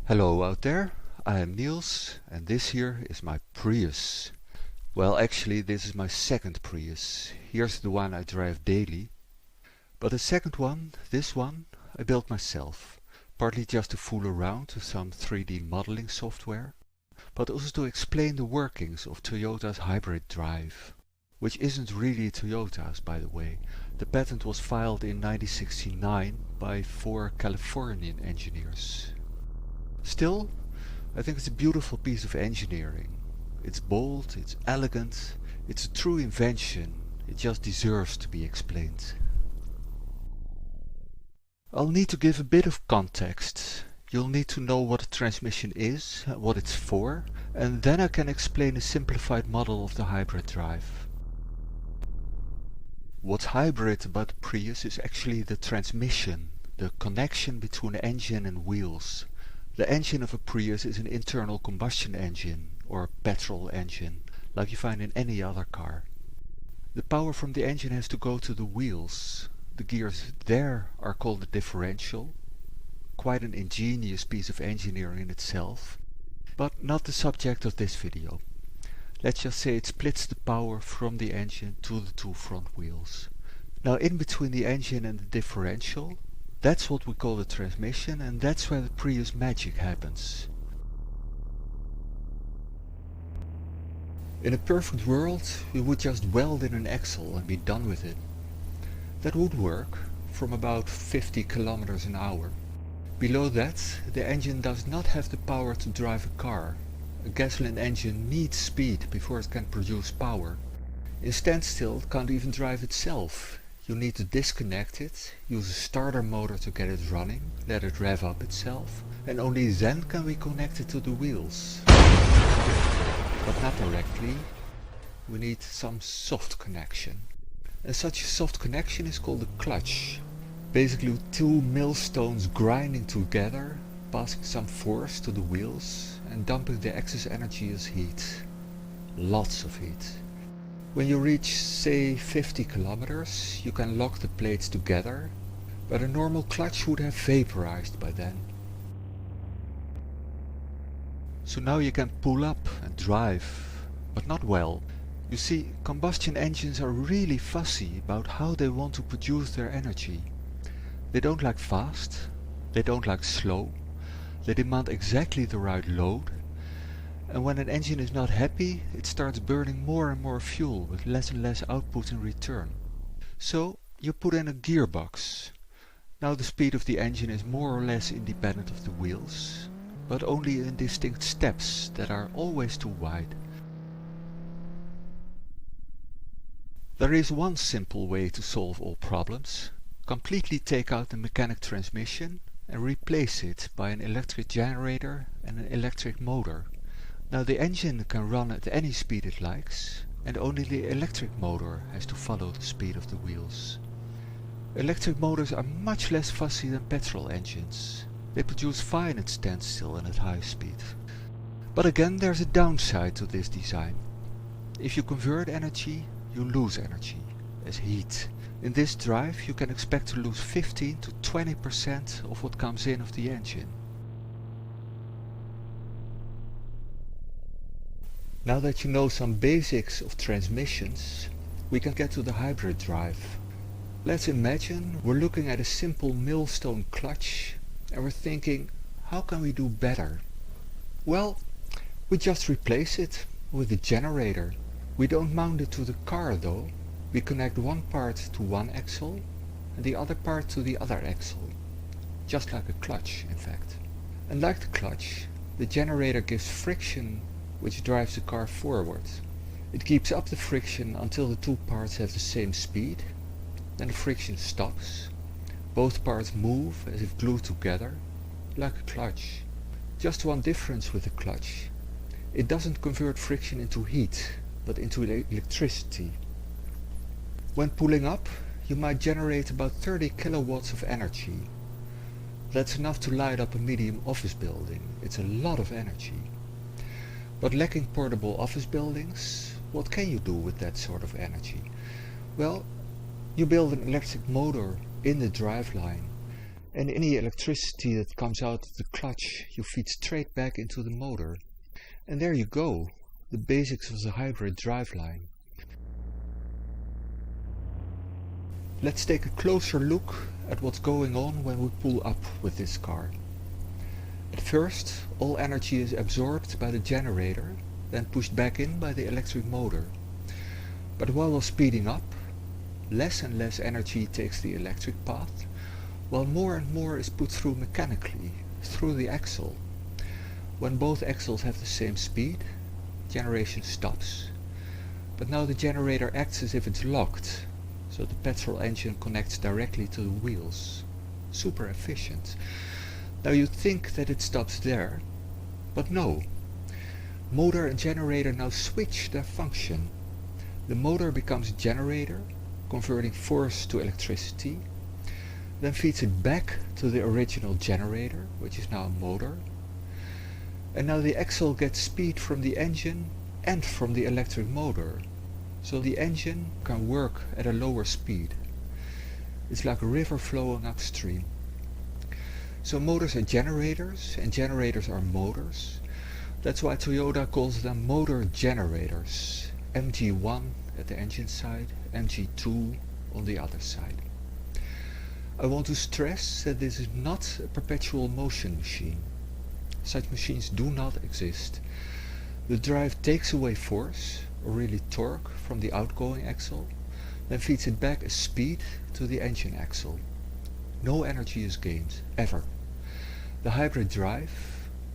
Hello out there, I am Niels and this here is my Prius. Well, actually this is my second Prius. Here's the one I drive daily. But the second one, this one, I built myself. Partly just to fool around with some 3D modeling software, but also to explain the workings of Toyota's hybrid drive. Which isn't really Toyota's, by the way. The patent was filed in 1969 by 4 Californian engineers. Still, I think it's a beautiful piece of engineering. It's bold, it's elegant, it's a true invention. It just deserves to be explained. I'll need to give a bit of context. You'll need to know what a transmission is, what it's for, and then I can explain a simplified model of the hybrid drive. What's hybrid about the Prius is actually the transmission, the connection between engine and wheels. The engine of a Prius is an internal combustion engine, or petrol engine, like you find in any other car. The power from the engine has to go to the wheels. The gears there are called the differential. Quite an ingenious piece of engineering in itself, but not the subject of this video. Let's just say it splits the power from the engine to the two front wheels. Now in between the engine and the differential, that's what we call the transmission, and that's where the Prius magic happens. In a perfect world, we would just weld in an axle and be done with it. That would work from about 50 kilometers an hour. Below that, the engine does not have the power to drive a car. A gasoline engine needs speed before it can produce power. In standstill, it can't even drive itself. You need to disconnect it, use a starter motor to get it running, let it rev up itself, and only then can we connect it to the wheels. But not directly. We need some soft connection. And such a soft connection is called a clutch. Basically two millstones grinding together, passing some force to the wheels and dumping the excess energy as heat. Lots of heat. When you reach, say, 50 kilometers, you can lock the plates together, but a normal clutch would have vaporized by then. So now you can pull up and drive, but not well. You see, combustion engines are really fussy about how they want to produce their energy. They don't like fast, they don't like slow, they demand exactly the right load. And when an engine is not happy, it starts burning more and more fuel with less and less output in return. So you put in a gearbox. Now the speed of the engine is more or less independent of the wheels, but only in distinct steps that are always too wide. There is one simple way to solve all problems. Completely take out the mechanic transmission and replace it by an electric generator and an electric motor. Now the engine can run at any speed it likes, and only the electric motor has to follow the speed of the wheels. Electric motors are much less fussy than petrol engines. They produce fine at standstill and at high speed. But again, there's a downside to this design. If you convert energy, you lose energy, as heat. In this drive you can expect to lose 15 to 20% of what comes in of the engine. Now that you know some basics of transmissions, we can get to the hybrid drive. Let's imagine we're looking at a simple millstone clutch and we're thinking, how can we do better? Well, we just replace it with a generator. We don't mount it to the car though. We connect one part to one axle and the other part to the other axle. Just like a clutch, in fact. And like the clutch, the generator gives friction which drives the car forward. It keeps up the friction until the two parts have the same speed. Then the friction stops. Both parts move as if glued together, like a clutch. Just one difference with the clutch. It doesn't convert friction into heat, but into electricity. When pulling up, you might generate about 30 kilowatts of energy. That's enough to light up a medium office building. It's a lot of energy. But lacking portable office buildings, what can you do with that sort of energy? Well, you build an electric motor in the driveline and any electricity that comes out of the clutch you feed straight back into the motor. And there you go, the basics of the hybrid driveline. Let's take a closer look at what's going on when we pull up with this car. At first, all energy is absorbed by the generator, then pushed back in by the electric motor. But while we're speeding up, less and less energy takes the electric path, while more and more is put through mechanically, through the axle. When both axles have the same speed, generation stops, but now the generator acts as if it's locked, so the petrol engine connects directly to the wheels. Super efficient. Now you'd think that it stops there, but no. Motor and generator now switch their function. The motor becomes a generator, converting force to electricity, then feeds it back to the original generator, which is now a motor. And now the axle gets speed from the engine and from the electric motor, so the engine can work at a lower speed. It's like a river flowing upstream. So motors are generators and generators are motors. That's why Toyota calls them motor generators. MG1 at the engine side, MG2 on the other side. I want to stress that this is not a perpetual motion machine. Such machines do not exist. The drive takes away force, or really torque, from the outgoing axle, then feeds it back as speed to the engine axle. No energy is gained, ever. The hybrid drive,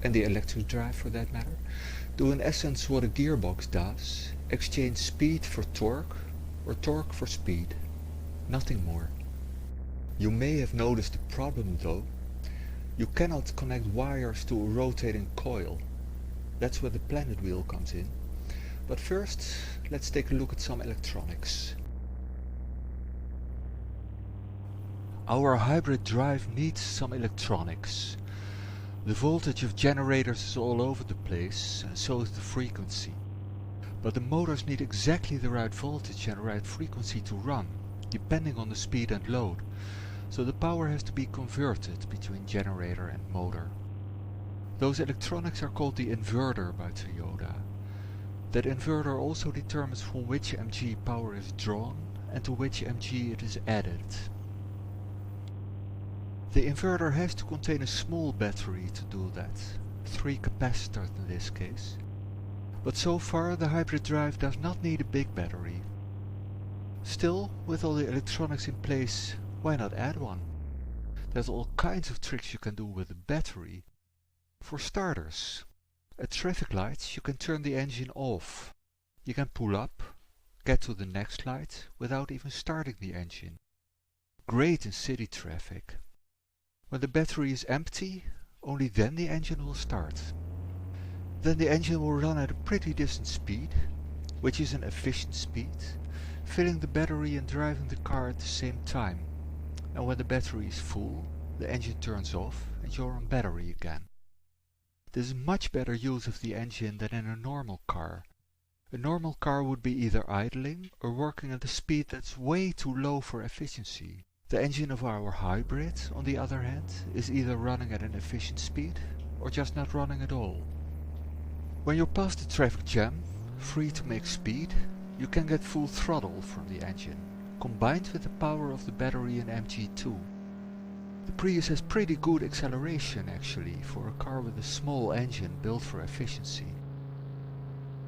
and the electric drive for that matter, do in essence what a gearbox does, exchange speed for torque, or torque for speed. Nothing more. You may have noticed a problem though. You cannot connect wires to a rotating coil. That's where the planet wheel comes in. But first, let's take a look at some electronics. Our hybrid drive needs some electronics. The voltage of generators is all over the place, and so is the frequency. But the motors need exactly the right voltage and right frequency to run, depending on the speed and load. So the power has to be converted between generator and motor. Those electronics are called the inverter by Toyota. That inverter also determines from which MG power is drawn and to which MG it is added. The inverter has to contain a small battery to do that, 3 capacitors in this case. But so far the hybrid drive does not need a big battery. Still, with all the electronics in place, why not add one? There's all kinds of tricks you can do with a battery. For starters, at traffic lights you can turn the engine off. You can pull up, get to the next light without even starting the engine. Great in city traffic. When the battery is empty, only then the engine will start. Then the engine will run at a pretty decent speed, which is an efficient speed, filling the battery and driving the car at the same time. And when the battery is full, the engine turns off and you're on battery again. This is much better use of the engine than in a normal car. A normal car would be either idling or working at a speed that's way too low for efficiency. The engine of our hybrid, on the other hand, is either running at an efficient speed or just not running at all. When you're past the traffic jam, free to make speed, you can get full throttle from the engine, combined with the power of the battery in MG2. The Prius has pretty good acceleration actually for a car with a small engine built for efficiency.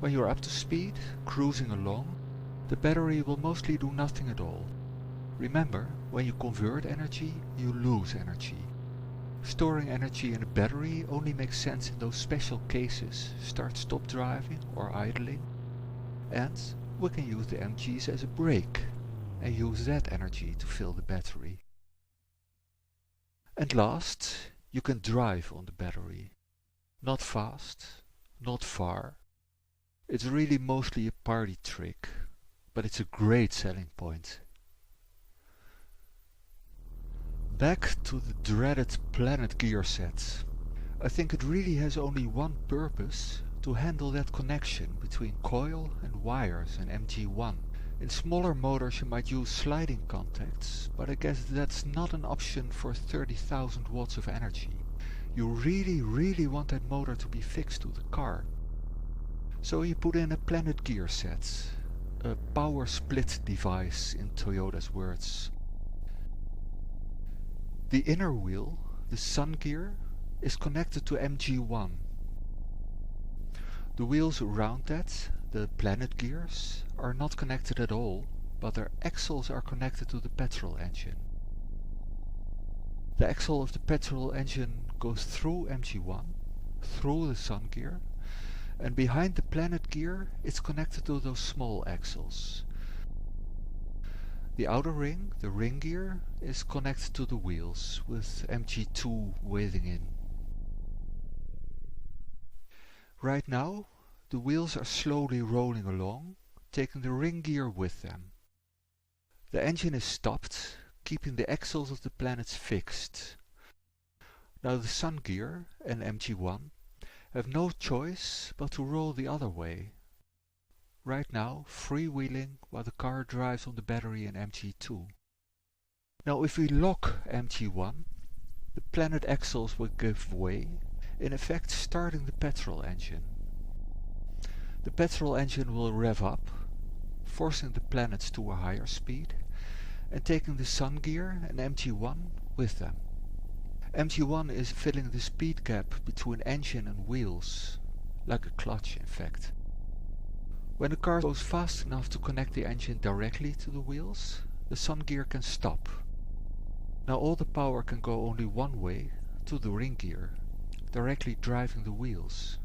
When you're up to speed, cruising along, the battery will mostly do nothing at all. Remember, when you convert energy, you lose energy. Storing energy in a battery only makes sense in those special cases, start-stop driving or idling. And we can use the MGs as a brake and use that energy to fill the battery. And last, you can drive on the battery. Not fast, not far. It's really mostly a party trick, but it's a great selling point. Back to the dreaded planet gear set. I think it really has only one purpose, to handle that connection between coil and wires in MG1. In smaller motors you might use sliding contacts, but I guess that's not an option for 30,000 watts of energy. You really want that motor to be fixed to the car. So you put in a planet gear set, a power split device in Toyota's words. The inner wheel, the sun gear, is connected to MG1. The wheels around that, the planet gears, are not connected at all, but their axles are connected to the petrol engine. The axle of the petrol engine goes through MG1, through the sun gear, and behind the planet gear it's connected to those small axles. The outer ring, the ring gear, is connected to the wheels, with MG2 wading in. Right now, the wheels are slowly rolling along, taking the ring gear with them. The engine is stopped, keeping the axles of the planets fixed. Now the sun gear and MG1 have no choice but to roll the other way. Right now, freewheeling while the car drives on the battery in MG2. Now if we lock MG1, the planet axles will give way, in effect starting the petrol engine. The petrol engine will rev up, forcing the planets to a higher speed, and taking the sun gear and MG1 with them. MG1 is filling the speed gap between engine and wheels, like a clutch in fact. When the car goes fast enough to connect the engine directly to the wheels, the sun gear can stop. Now all the power can go only one way, to the ring gear, directly driving the wheels.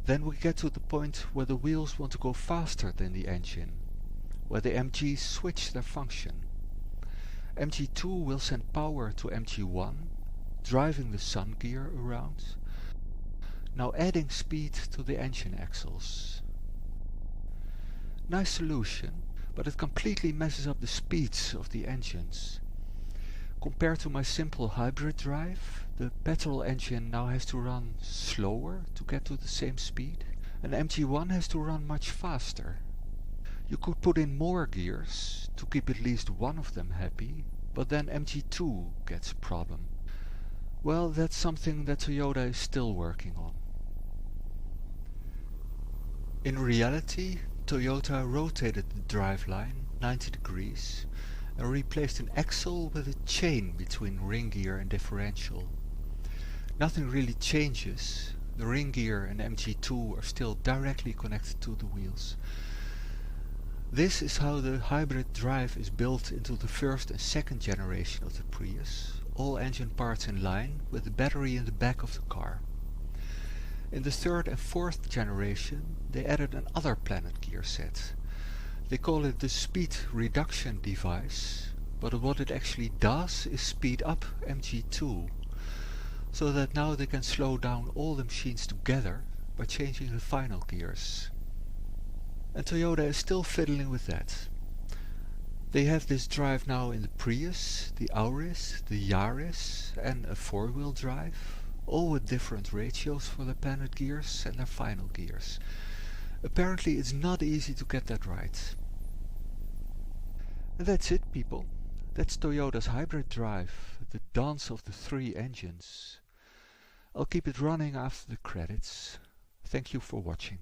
Then we get to the point where the wheels want to go faster than the engine, where the MGs switch their function. MG2 will send power to MG1, driving the sun gear around, now adding speed to the engine axles. Nice solution, but it completely messes up the speeds of the engines. Compared to my simple hybrid drive, the petrol engine now has to run slower to get to the same speed, and MG1 has to run much faster. You could put in more gears to keep at least one of them happy, but then MG2 gets a problem. Well, that's something that Toyota is still working on. In reality, Toyota rotated the driveline 90 degrees and replaced an axle with a chain between ring gear and differential. Nothing really changes. The ring gear and MG2 are still directly connected to the wheels. This is how the hybrid drive is built into the first and second generation of the Prius, all engine parts in line with the battery in the back of the car. In the third and fourth generation they added another planet gear set. They call it the speed reduction device, but what it actually does is speed up MG2, so that now they can slow down all the machines together by changing the final gears. And Toyota is still fiddling with that. They have this drive now in the Prius, the Auris, the Yaris and a four-wheel drive, all with different ratios for the planet gears and their final gears. Apparently it's not easy to get that right. And that's it, people. That's Toyota's hybrid drive, the dance of the three engines. I'll keep it running after the credits. Thank you for watching.